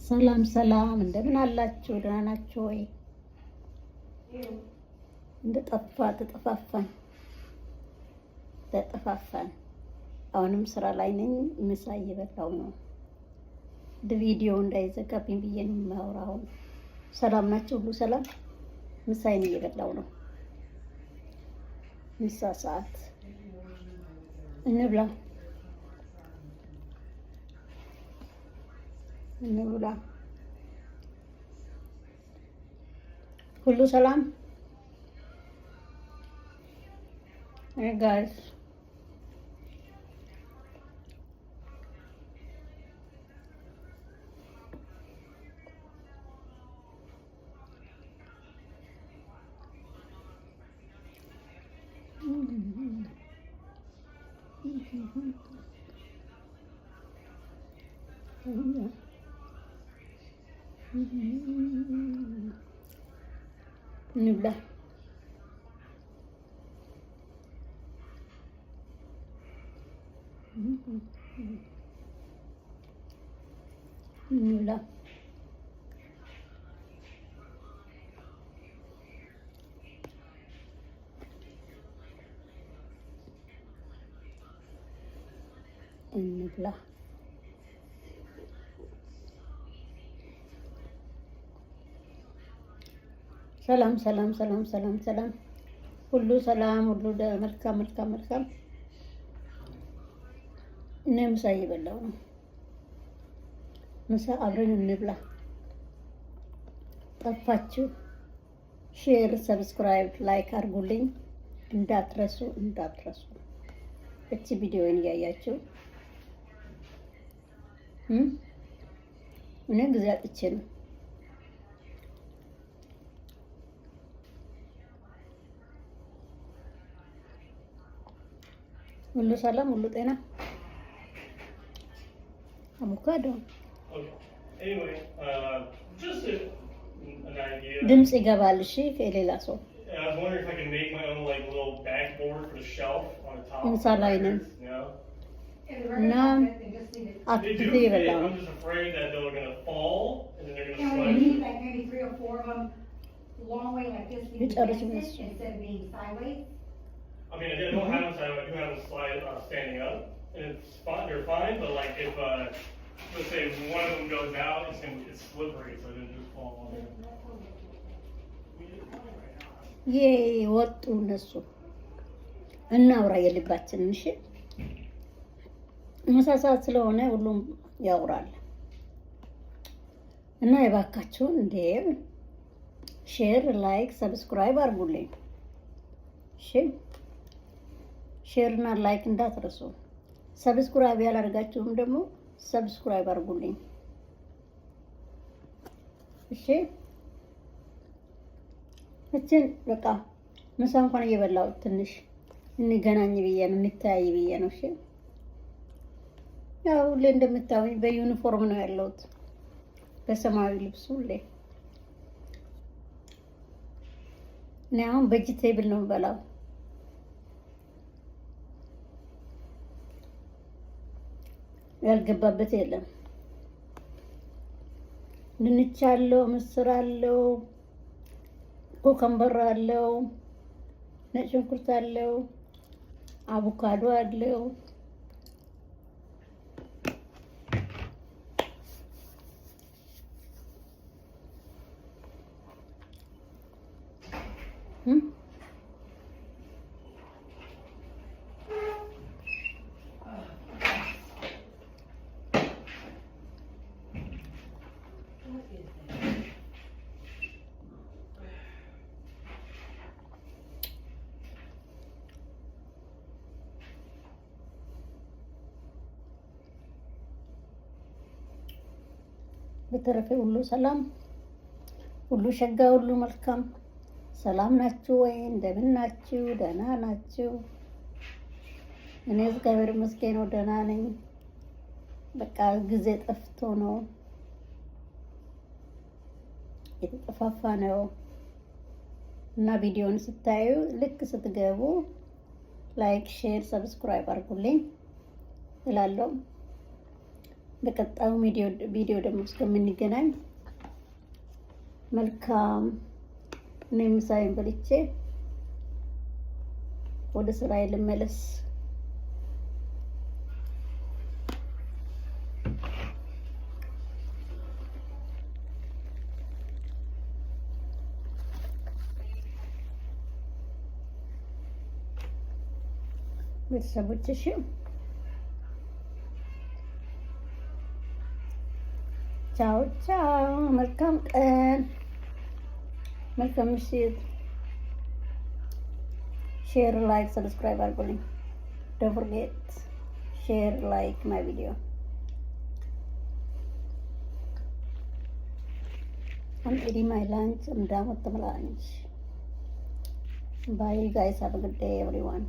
ሰላም ሰላም፣ እንደምን አላችሁ? ደህና ናችሁ ወይ? ተጠፋፋን። አሁንም ስራ ላይ ነኝ። ምሳ እየበላሁ ነው። ቪዲዮ እንዳይዘጋብኝ ብዬ ነው የማወራው። ሰላም ናችሁ? ሁሉ ሰላም? ምሳዬን እየበላሁ ነው። ምሳ ሰዓት እንብላ። ሁሉ ሰላም ጋይስ? እንብላ። ሰላም ሰላም ሰላም ሰላም ሰላም፣ ሁሉ ሰላም፣ ሁሉ መልካም መልካም መልካም። እኔ ምሳ እየበላሁ ነው። ምሳ አብረን እንብላ። ጠፋችሁ? ሼር፣ ሰብስክራይብ፣ ላይክ አድርጉልኝ እንዳትረሱ። እቺ ቪዲዮውን እያያችሁ እኔ ጊዜ አጥቼ ነው። ሁሉ ሰላም፣ ሁሉ ጤና። አቮካዶ ድምፅ ይገባል። እሺ፣ ከሌላ ሰው ምሳ ላይ ነን እና አትክልት እየበላሁ ነው። ልጨርስ መሰለኝ። I mean, I don't have them side, I do have them slide standing up, and they're fine. But like if let's say one of them goes out, it's slippery, so it doesn't just fall on there. ወጡ እነሱ። እናውራ የልባችንን። እሺ፣ ምሳ ሰዓት ስለሆነ ሁሉም ያውራል እና የባካችሁን እንደ ሼር፣ ላይክ፣ ሰብስክራይብ አድርጉልኝ። እሺ፣ ሼር እና ላይክ እንዳትረሱ። ሰብስክራይብ ያላደርጋችሁም ደግሞ ሰብስክራይብ አድርጉልኝ። እሺ፣ እቺን በቃ ምሳ እንኳን እየበላሁ ትንሽ እንገናኝ ብዬ ነው፣ እንተያይ ብዬ ነው። እሺ፣ ያው ሁሌ እንደምታዩኝ በዩኒፎርም ነው ያለሁት፣ በሰማያዊ ልብስ ሁሌ። እኔ አሁን ቬጂቴብል ነው የምበላው። ያልገባበት የለም። ድንች አለው፣ ምስር አለው፣ ኮከምበር አለው፣ ነጭ ሽንኩርት አለው፣ አቮካዶ አለው። በተረፈ ሁሉ ሰላም፣ ሁሉ ሸጋ፣ ሁሉ መልካም። ሰላም ናችሁ ወይ? እንደምን ናችሁ? ደህና ናችሁ? እኔ እግዚአብሔር ይመስገን ደህና ነኝ። በቃ ጊዜ ጠፍቶ ነው የተጠፋፋ ነው እና ቪዲዮውን ስታዩ ልክ ስትገቡ ላይክ፣ ሼር፣ ሰብስክራይብ አድርጉልኝ እላለሁ። በቀጣዩ ቪዲዮ ደግሞ እስከምንገናኝ መልካም። እኔ ምሳዬን በልቼ ወደ ስራዬ ልመለስ። ቤተሰቦችሽ ቻው ቻው። መልካም ቀን፣ መልካም ምሽት። ሼር፣ ላይክ፣ ሰብስክራይብ አድርጉልኝ። ዶንት ፎርጌት ሼር ላይክ ማይ ቪዲዮ። I'm eating my lunch. I'm done with the lunch. Bye guys. Have a good day everyone.